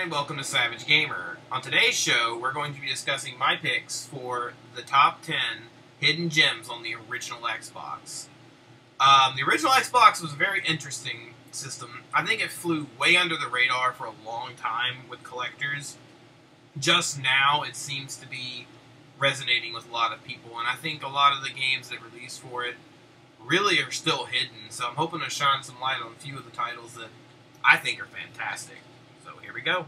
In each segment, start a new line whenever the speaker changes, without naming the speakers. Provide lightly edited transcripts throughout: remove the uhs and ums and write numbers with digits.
and welcome to Savage Gamer. On today's show, we're going to be discussing my picks for the top 10 hidden gems on the original Xbox. The original Xbox was a very interesting system. I think it flew way under the radar for a long time with collectors. Just now, it seems to be resonating with a lot of people, and I think a lot of the games that released for it really are still hidden, so I'm hoping to shine some light on a few of the titles that I think are fantastic. So here we go.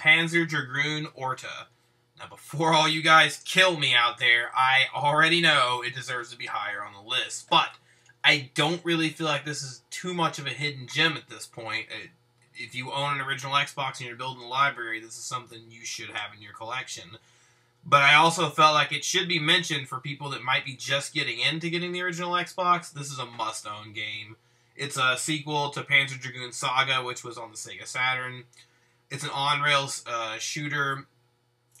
Panzer Dragoon Orta. Now, before all you guys kill me out there, I already know it deserves to be higher on the list, but I don't really feel like this is too much of a hidden gem at this point. If you own an original Xbox and you're building a library, this is something you should have in your collection. But I also felt like it should be mentioned for people that might be just getting into getting the original Xbox. This is a must-own game. It's a sequel to Panzer Dragoon Saga, which was on the Sega Saturn. It's an on-rails shooter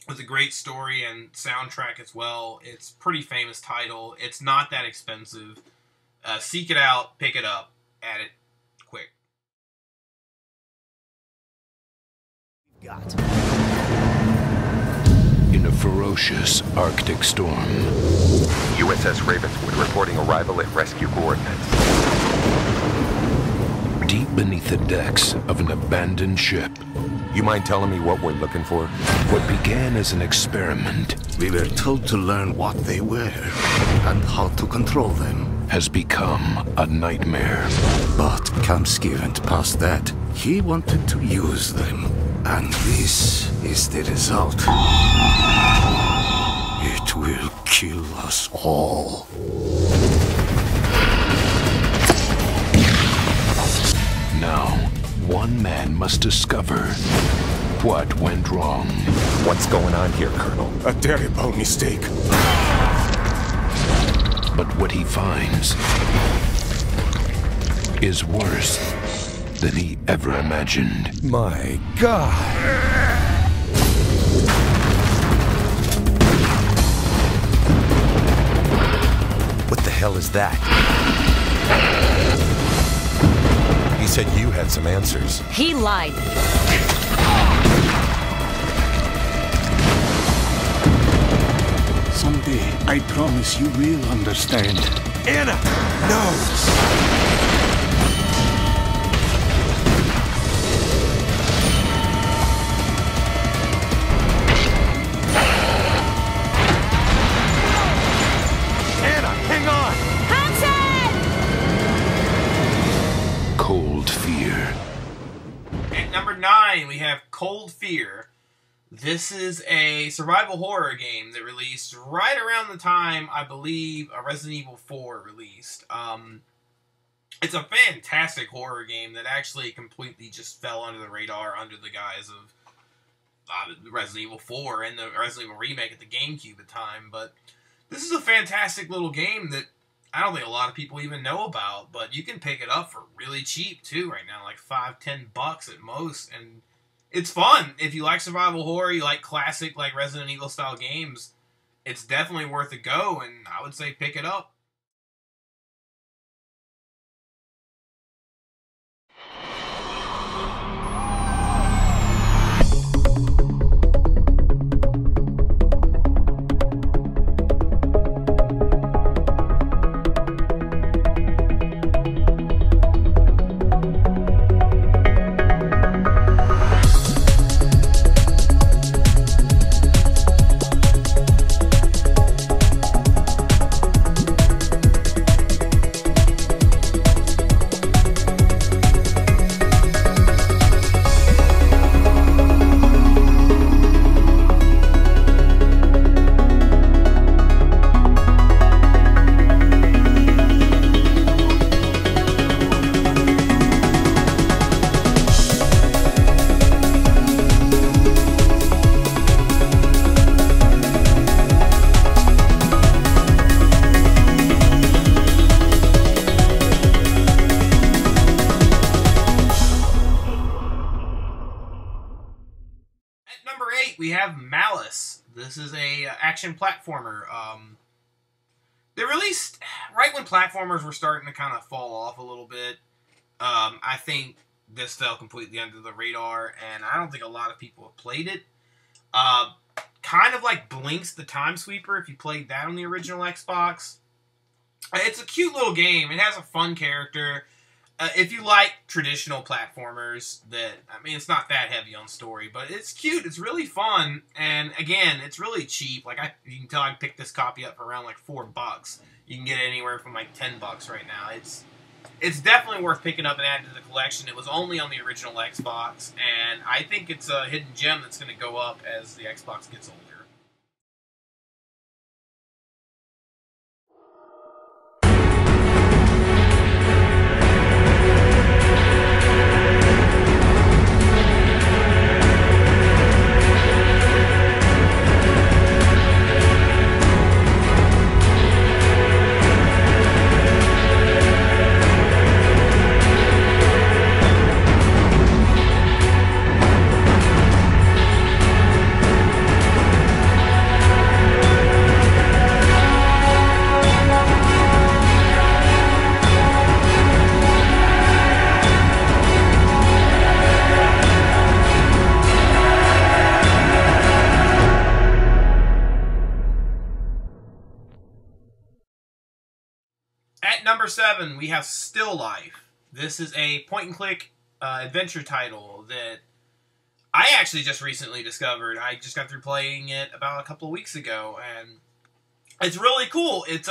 with a great story and soundtrack as well. It's a pretty famous title. It's not that expensive. Seek it out, pick it up, add it quick.
In a ferocious Arctic storm,
USS Ravenswood reporting arrival at rescue coordinates.
Deep beneath the decks of an abandoned ship,
You mind telling me what we're looking for?
what began as an experiment
We were told to learn what they were and how to control them.
has become a nightmare.
But Kamsky went past that. He wanted to use them. And this is the result. It will kill us all.
Now, one man must discover what went wrong.
What's going on here, Colonel?
A terrible mistake.
But what he finds is worse than he ever imagined.
My God! What the hell is that? He said you had some answers.
He lied.
Someday, I promise you will understand.
Anna! No! Anna, hang on!
Cold Fear.
At number 9, we have Cold Fear. This is a survival horror game that released right around the time, I believe, Resident Evil 4 released. It's a fantastic horror game that actually completely just fell under the radar under the guise of Resident Evil 4 and the Resident Evil remake at the GameCube at the time. But this is a fantastic little game that I don't think a lot of people even know about, but you can pick it up for really cheap too right now, like $5-10 at most, and it's fun. If you like survival horror, you like classic like Resident Evil style games, it's definitely worth a go, and I would say pick it up. we have Malice. This is a action platformer. They released right when platformers were starting to kind of fall off a little bit. I think this fell completely under the radar, and I don't think a lot of people have played it. Kind of like Blink's the Time Sweeper, if you played that on the original Xbox. It's a cute little game. It has a fun character. If you like traditional platformers, it's not that heavy on story, but it's cute. It's really fun, and again, it's really cheap. Like you can tell, I picked this copy up for around like $4. You can get it anywhere from like $10 right now. It's definitely worth picking up and adding to the collection. It was only on the original Xbox, and I think it's a hidden gem that's going to go up as the Xbox gets older. At number 7, we have Still Life. This is a point-and-click adventure title that I actually just recently discovered. I just got through playing it about a couple of weeks ago, and it's really cool. It's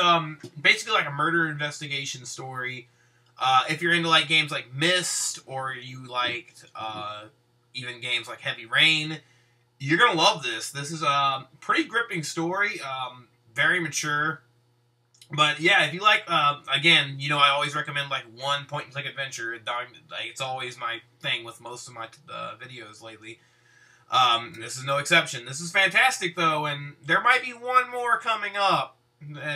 basically like a murder investigation story. If you're into like games like Myst, or you liked even games like Heavy Rain, you're gonna love this. This is a pretty gripping story, very mature. But yeah, if you like, again, I always recommend like one point-and-click adventure. It's always my thing with most of my videos lately. This is no exception. This is fantastic though, and there might be one more coming up,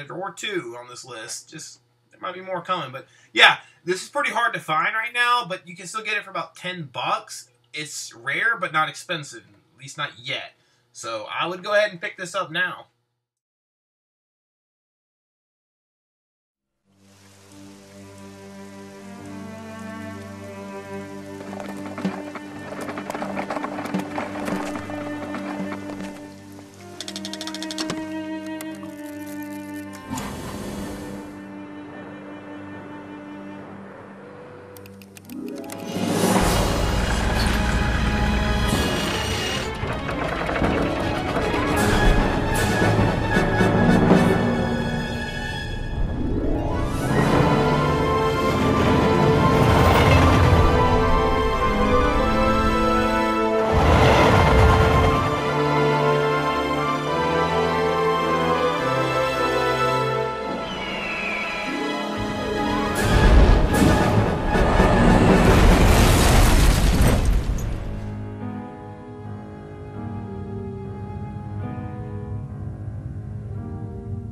or two on this list. There might be more coming, but yeah, this is pretty hard to find right now. But you can still get it for about $10. It's rare, but not expensive, at least not yet. So I would go ahead and pick this up now.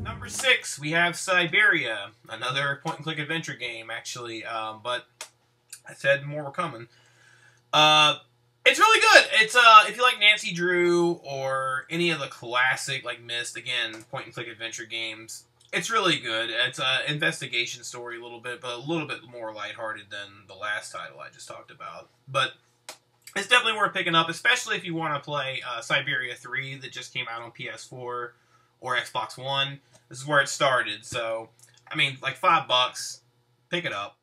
Number 6, we have Siberia, another point-and-click adventure game, actually, but I said more were coming. It's really good. It's if you like Nancy Drew or any of the classic like Myst, again, point-and-click adventure games, it's really good. It's an investigation story a little bit, but a little bit more lighthearted than the last title I just talked about. But it's definitely worth picking up, especially if you want to play Siberia 3 that just came out on PS4 or Xbox One. This is where it started, so, I mean, like $5, pick it up.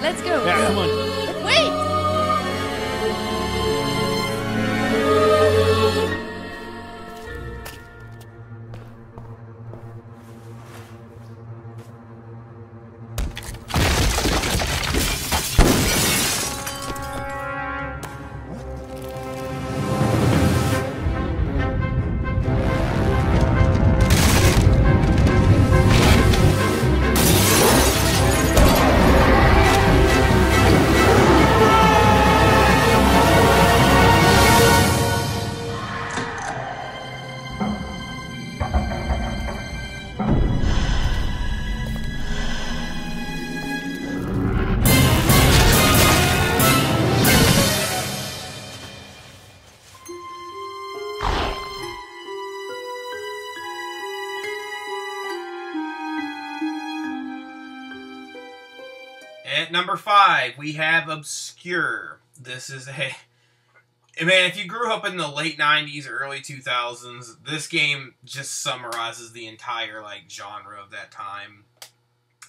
Let's go.
Yeah, come on.
Wait!
At number 5, we have Obscure. This is a... Man, if you grew up in the late 90s or early 2000s, this game just summarizes the entire, like, genre of that time.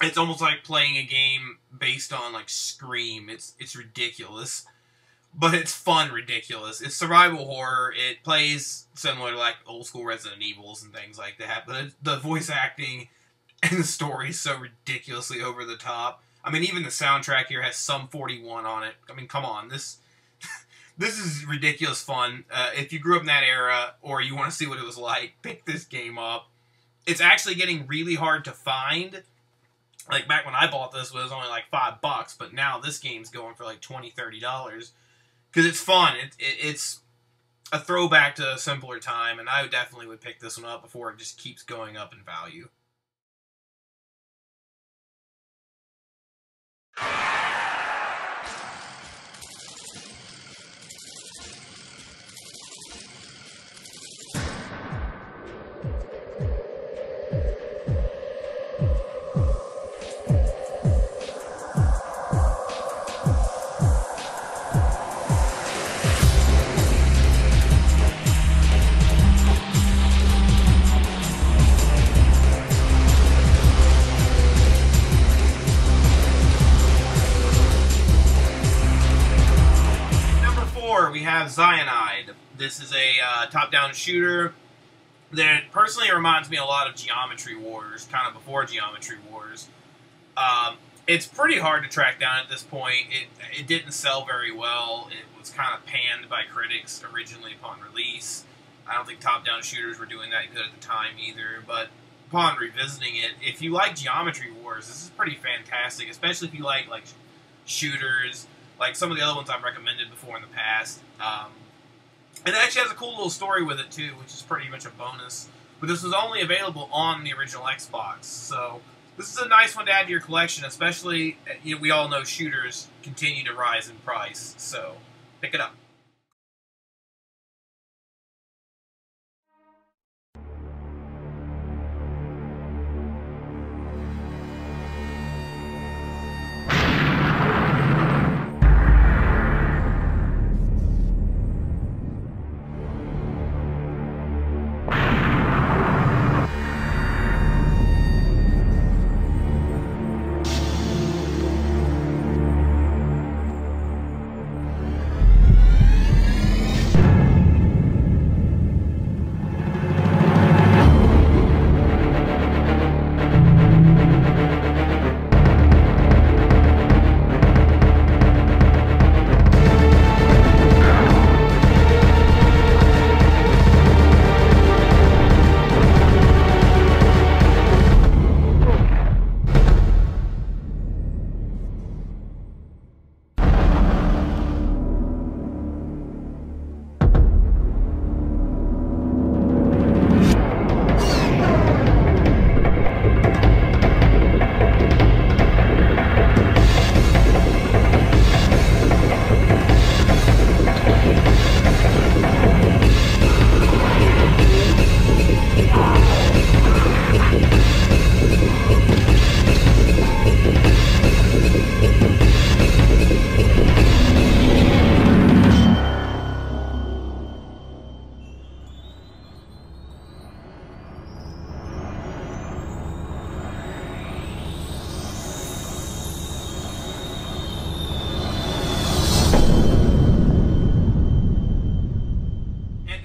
It's almost like playing a game based on, like, Scream. It's ridiculous. But it's fun ridiculous. It's survival horror. It plays similar to, like, old school Resident Evils and things like that. But the voice acting and the story is so ridiculously over the top. I mean, even the soundtrack here has Sum 41 on it. I mean, come on. This is ridiculous fun. If you grew up in that era, or you want to see what it was like, pick this game up. It's actually getting really hard to find. Like, back when I bought this, it was only like $5, but now this game's going for like $20, $30. Because it's fun. It's a throwback to a simpler time, and I definitely would pick this one up before it just keeps going up in value. We have Cyanide. This is a top-down shooter that personally reminds me a lot of Geometry Wars, kind of before Geometry Wars. It's pretty hard to track down at this point. It didn't sell very well. It was kind of panned by critics originally upon release. I don't think top-down shooters were doing that good at the time either, but upon revisiting it, if you like Geometry Wars, this is pretty fantastic, especially if you like shooters, like some of the other ones I've recommended before in the past. And it actually has a cool little story with it, too, which is pretty much a bonus. But this was only available on the original Xbox, so this is a nice one to add to your collection, especially, you know, we all know shooters continue to rise in price, so pick it up.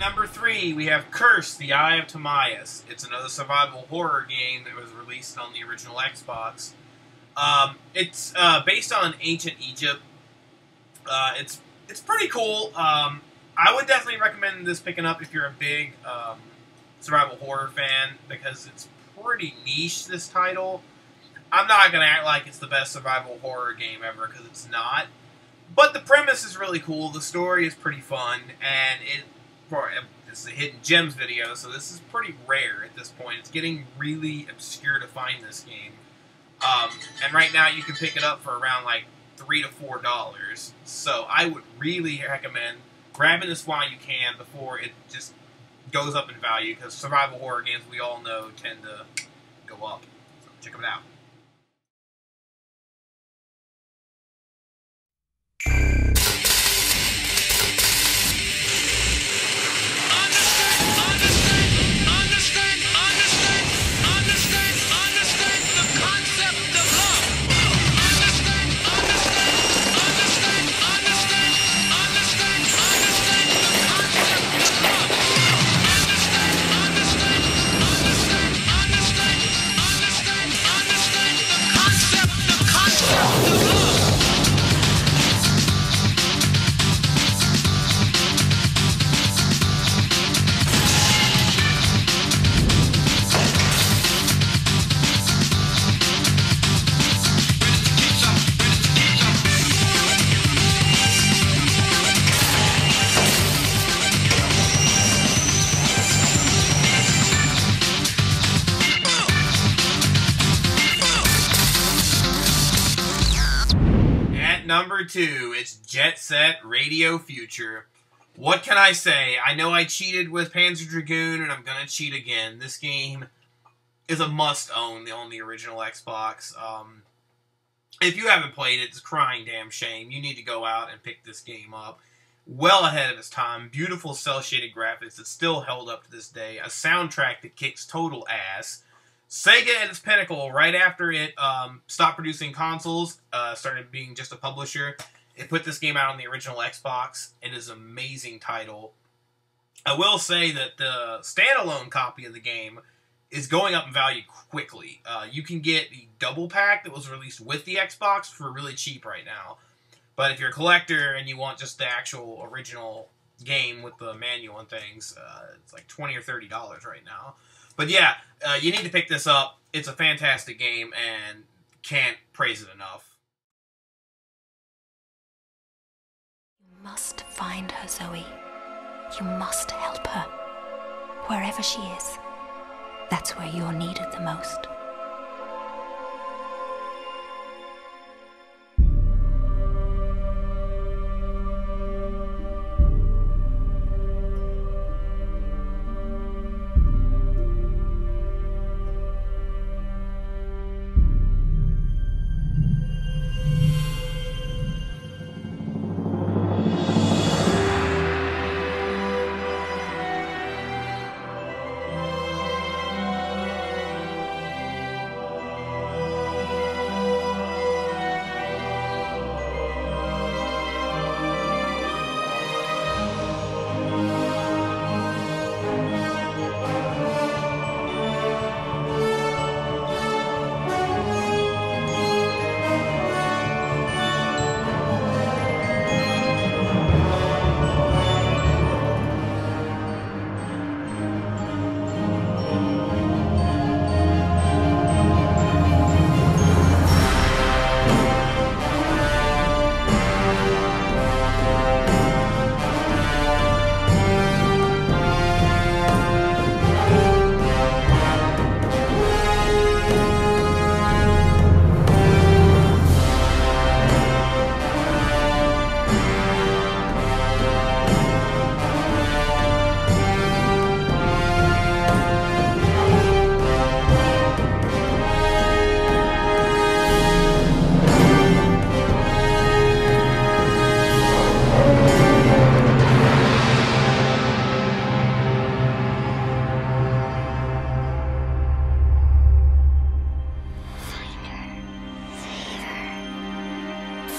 Number 3, we have Curse, the Eye of Timaeus. It's another survival horror game that was released on the original Xbox. It's based on ancient Egypt. It's pretty cool. I would definitely recommend this picking up if you're a big survival horror fan, because it's pretty niche, this title. I'm not going to act like it's the best survival horror game ever, because it's not. But the premise is really cool, the story is pretty fun, and it's a Hidden Gems video, so this is pretty rare at this point. It's getting really obscure to find this game. And right now you can pick it up for around like $3 to $4. So I would really recommend grabbing this while you can before it just goes up in value, because survival horror games, we all know, tend to go up. So check them out. number 2, it's Jet Set Radio Future. What can I say? I know I cheated with Panzer Dragoon, and I'm going to cheat again. This game is a must-own on the original Xbox. If you haven't played it, it's a crying damn shame. You need to go out and pick this game up. Well ahead of its time. Beautiful cel-shaded graphics that still held up to this day. A soundtrack that kicks total ass. Sega at its pinnacle, right after it stopped producing consoles, started being just a publisher. It put this game out on the original Xbox. It is an amazing title. I will say that the standalone copy of the game is going up in value quickly. You can get the double pack that was released with the Xbox for really cheap right now. But if you're a collector and you want just the actual original game with the manual and things, it's like $20 or $30 right now. But yeah, you need to pick this up. It's a fantastic game and can't praise it enough.
You must find her, Zoe. You must help her. Wherever she is, that's where you're needed the most.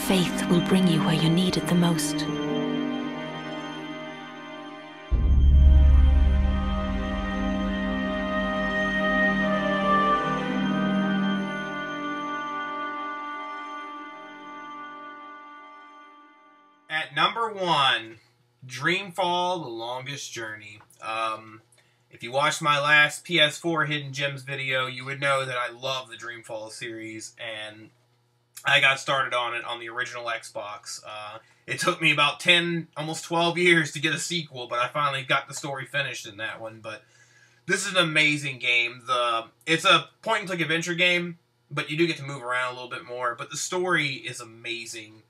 Faith will bring you where you're needed the most.
At number 1, Dreamfall: The Longest Journey. If you watched my last PS4 Hidden Gems video, you would know that I love the Dreamfall series, and I got started on it on the original Xbox. It took me about 10, almost 12 years to get a sequel, but I finally got the story finished in that one. But this is an amazing game. It's a point-and-click adventure game, but you do get to move around a little bit more. But the story is amazing.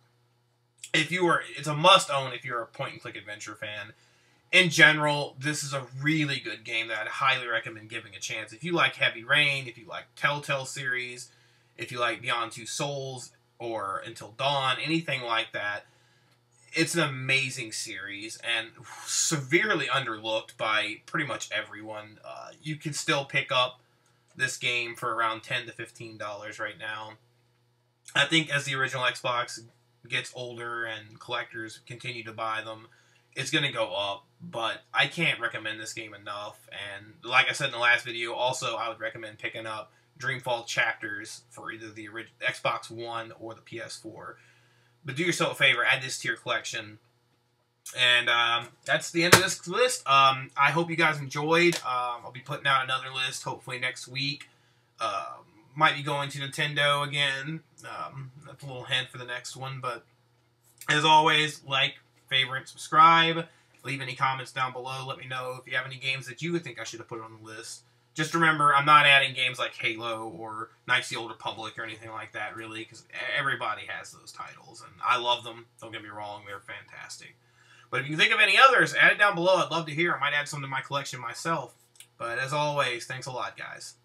It's a must-own if you're a point-and-click adventure fan. In general, this is a really good game that I'd highly recommend giving a chance. If you like Heavy Rain, if you like Telltale series, if you like Beyond Two Souls or Until Dawn, anything like that, it's an amazing series and severely underlooked by pretty much everyone. You can still pick up this game for around $10 to $15 right now. I think as the original Xbox gets older and collectors continue to buy them, it's going to go up, but I can't recommend this game enough. And like I said in the last video, also I would recommend picking up Dreamfall Chapters for either the Xbox One or the PS4. But do yourself a favor, add this to your collection. And that's the end of this list. I hope you guys enjoyed. I'll be putting out another list hopefully next week. Might be going to Nintendo again. That's a little hint for the next one. But as always, like, favorite, subscribe. Leave any comments down below. Let me know if you have any games that you would think I should have put on the list. Just remember, I'm not adding games like Halo or Knights of the Old Republic or anything like that, really, because everybody has those titles, and I love them. Don't get me wrong, they're fantastic. But if you can think of any others, add it down below. I'd love to hear. I might add some to my collection myself. But as always, thanks a lot, guys.